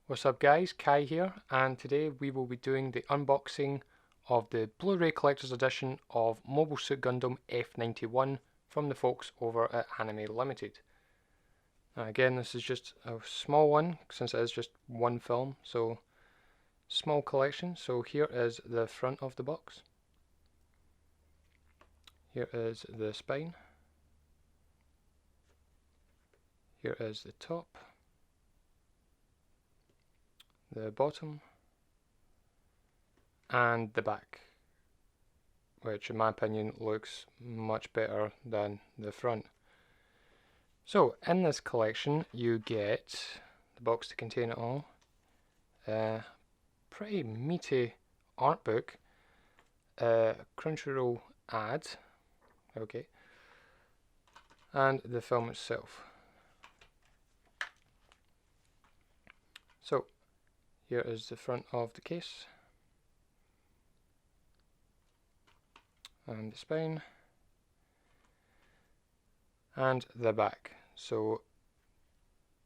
What's up guys, Kai here, and today we will be doing the unboxing of the Blu-ray Collector's Edition of Mobile Suit Gundam F91 from the folks over at Anime Limited. Now again, this is just a small one, since it is just one film, so small collection. So here is the front of the box. Here is the spine. Here is the top. The bottom and the back, which in my opinion looks much better than the front. So in this collection you get the box to contain it all, pretty meaty art book, Crunchyroll ad, okay, and the film itself. So here is the front of the case, and the spine, and the back. So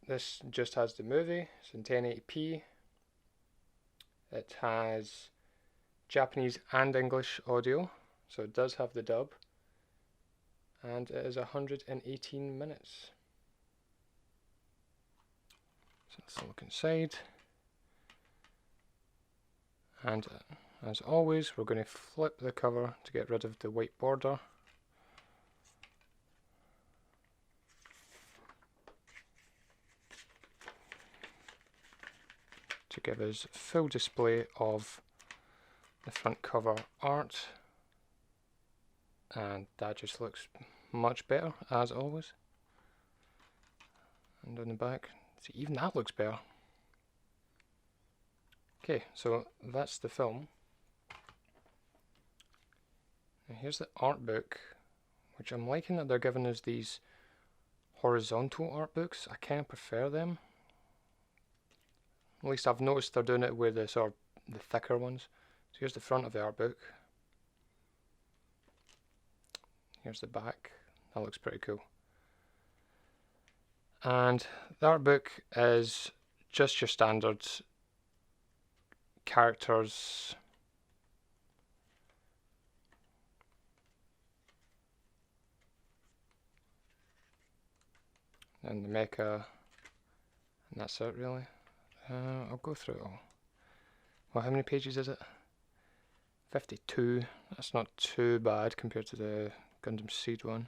this just has the movie, it's in 1080p, it has Japanese and English audio, so it does have the dub, and it is 118 minutes. So let's look inside. And as always, we're going to flip the cover to get rid of the white border. To give us full display of the front cover art. And that just looks much better, as always. And on the back, see, even that looks better. Okay, so that's the film. Now here's the art book, which I'm liking that they're giving us these horizontal art books. I kind of prefer them. At least I've noticed they're doing it with the sort of the thicker ones. So here's the front of the art book. Here's the back. That looks pretty cool. And the art book is just your standard characters, and the mecha, and that's it really. I'll go through it all. Well, how many pages is it? 52. That's not too bad compared to the Gundam Seed one.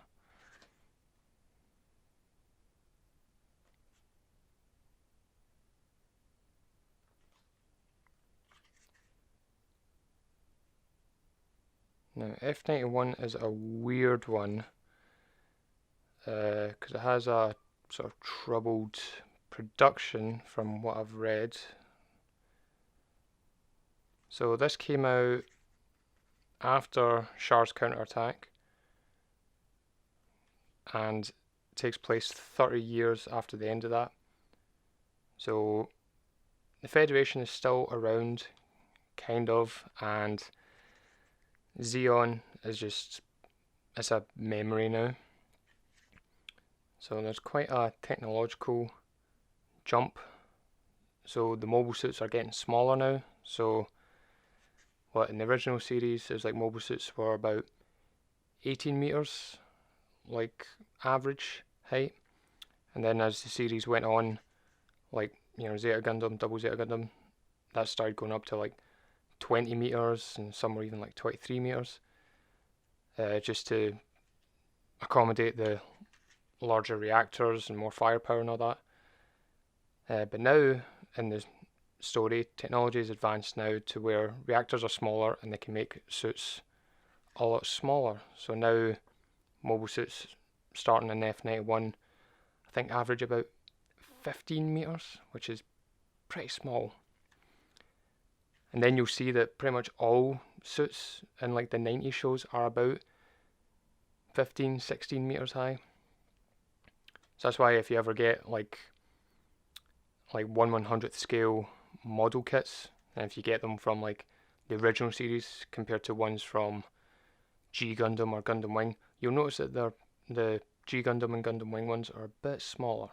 Now F91 is a weird one because it has a sort of troubled production from what I've read. So this came out after Char's counterattack and takes place 30 years after the end of that. So the Federation is still around, kind of, and Zeon is just, it's a memory now. So there's quite a technological jump. So the mobile suits are getting smaller now. So what in the original series it was like mobile suits were about 18 meters, like average height. And then as the series went on, like, you know, Zeta Gundam, Double Zeta Gundam, that started going up to like 20 meters, and some were even like 23 meters, just to accommodate the larger reactors and more firepower and all that. But now in the story, technology is advanced now to where reactors are smaller and they can make suits a lot smaller. So now mobile suits starting in F91, I think average about 15 meters, which is pretty small. And then you'll see that pretty much all suits in like the 90 shows are about 15, 16 meters high. So that's why if you ever get like 1/100th scale model kits, and if you get them from like the original series compared to ones from G Gundam or Gundam Wing, you'll notice that the G Gundam and Gundam Wing ones are a bit smaller.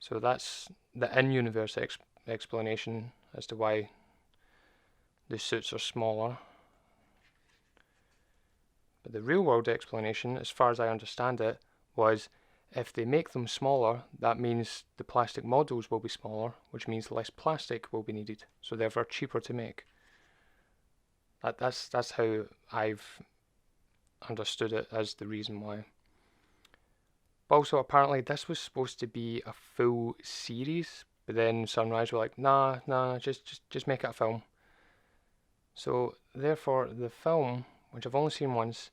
So that's the in-universe explanation as to why the suits are smaller. But the real-world explanation, as far as I understand it, was if they make them smaller, that means the plastic models will be smaller, which means less plastic will be needed, so therefore cheaper to make. That's how I've understood it as the reason why. But also, apparently, this was supposed to be a full series, but then Sunrise were like, nah, just make it a film. So therefore, the film, which I've only seen once,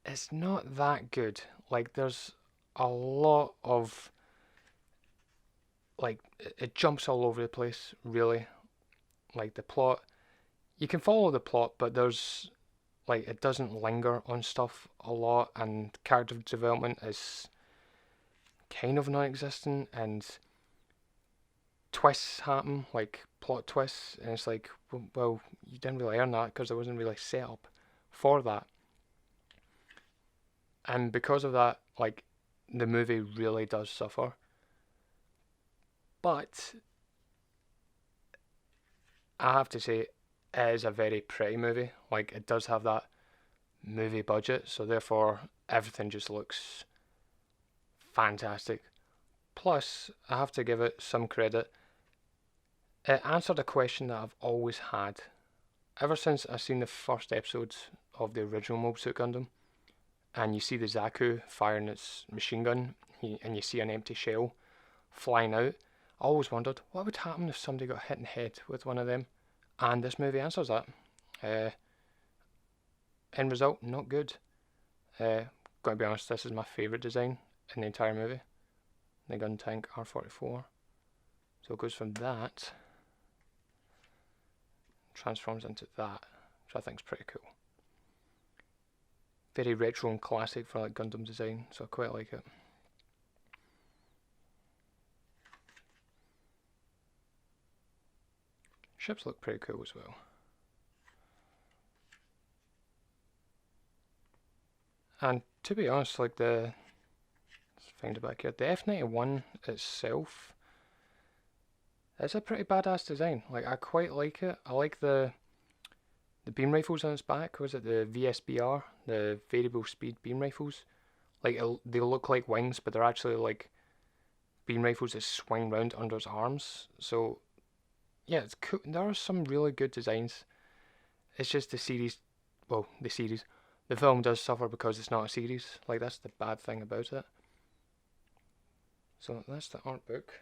it's not that good. Like, there's a lot of, like, it jumps all over the place, really. Like, the plot, you can follow the plot, but there's, like, it doesn't linger on stuff a lot, and character development is kind of non-existent, and twists happen, like plot twists, and it's like, well, you didn't really earn that because there wasn't really set up for that. And because of that, like, the movie really does suffer. But I have to say, it is a very pretty movie. Like, it does have that movie budget, so therefore everything just looks fantastic. Plus, I have to give it some credit. It answered a question that I've always had. Ever since I've seen the first episodes of the original Mobile Suit Gundam, and you see the Zaku firing its machine gun, and you see an empty shell flying out, I always wondered what would happen if somebody got hit in the head with one of them, and this movie answers that. End result, not good. Gotta be honest, this is my favourite design in the entire movie, the gun tank R44. So it goes from that, transforms into that, which I think is pretty cool. Very retro and classic for like Gundam design, so I quite like it. Ships look pretty cool as well. And to be honest, like let's find it back here, the F91 itself is a pretty badass design. Like, I quite like it. I like the beam rifles on its back. Was it the VSBR, the variable speed beam rifles? Like, they look like wings, but they're actually like beam rifles that swing round under its arms. So yeah, it's cool. There are some really good designs. It's just the film does suffer because it's not a series. Like, that's the bad thing about it. So that's the art book.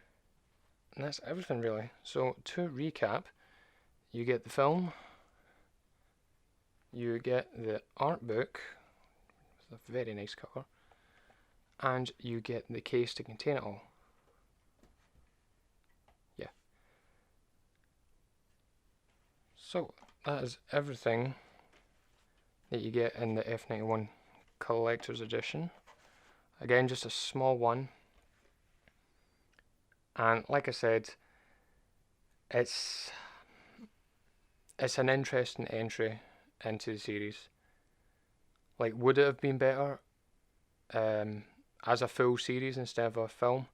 And that's everything really. So to recap, you get the film, you get the art book with a very nice cover, and you get the case to contain it all. Yeah. So that is everything that you get in the F91 Collector's Edition. Again, just a small one. And like I said, it's an interesting entry into the series. Like, would it have been better as a full series instead of a film?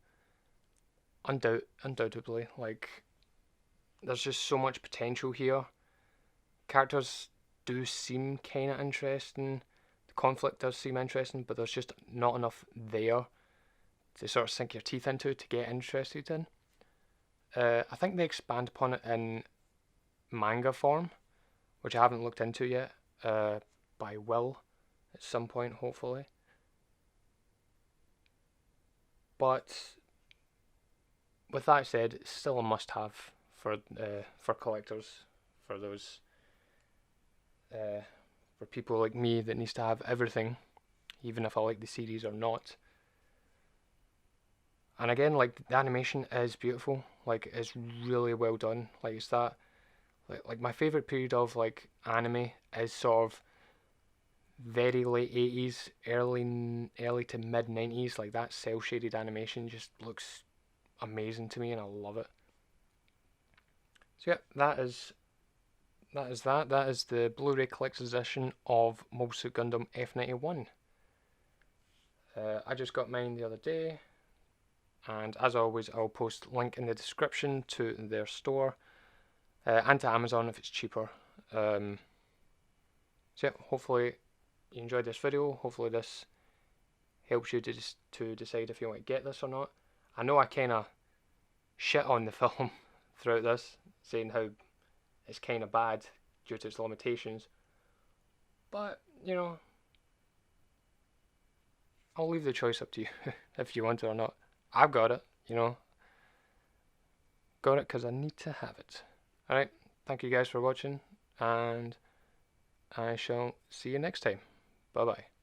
Undoubtedly. Like, there's just so much potential here. Characters do seem kind of interesting. The conflict does seem interesting, but there's just not enough there to sort of sink your teeth into to get interested in. I think they expand upon it in manga form, which I haven't looked into yet, but I will at some point, hopefully. But with that said, it's still a must-have for collectors, for those for people like me that needs to have everything, even if I like the series or not. And again, like, the animation is beautiful. Like, it's really well done. Like, it's that, like my favorite period of like anime is sort of very late 80s, early to mid 90s. Like, that cel shaded animation just looks amazing to me, and I love it. So yeah, that is the Blu-ray collector's edition of Mobile Suit Gundam F91. I just got mine the other day, and as always I'll post a link in the description to their store and to Amazon if it's cheaper. So yeah, hopefully you enjoyed this video. Hopefully this helps you to decide if you want to get this or not. I know I kind of shit on the film throughout this, saying how it's kind of bad due to its limitations, but you know, I'll leave the choice up to you if you want it or not. I've got it, you know. Got it because I need to have it. Alright, thank you guys for watching, and I shall see you next time. Bye bye.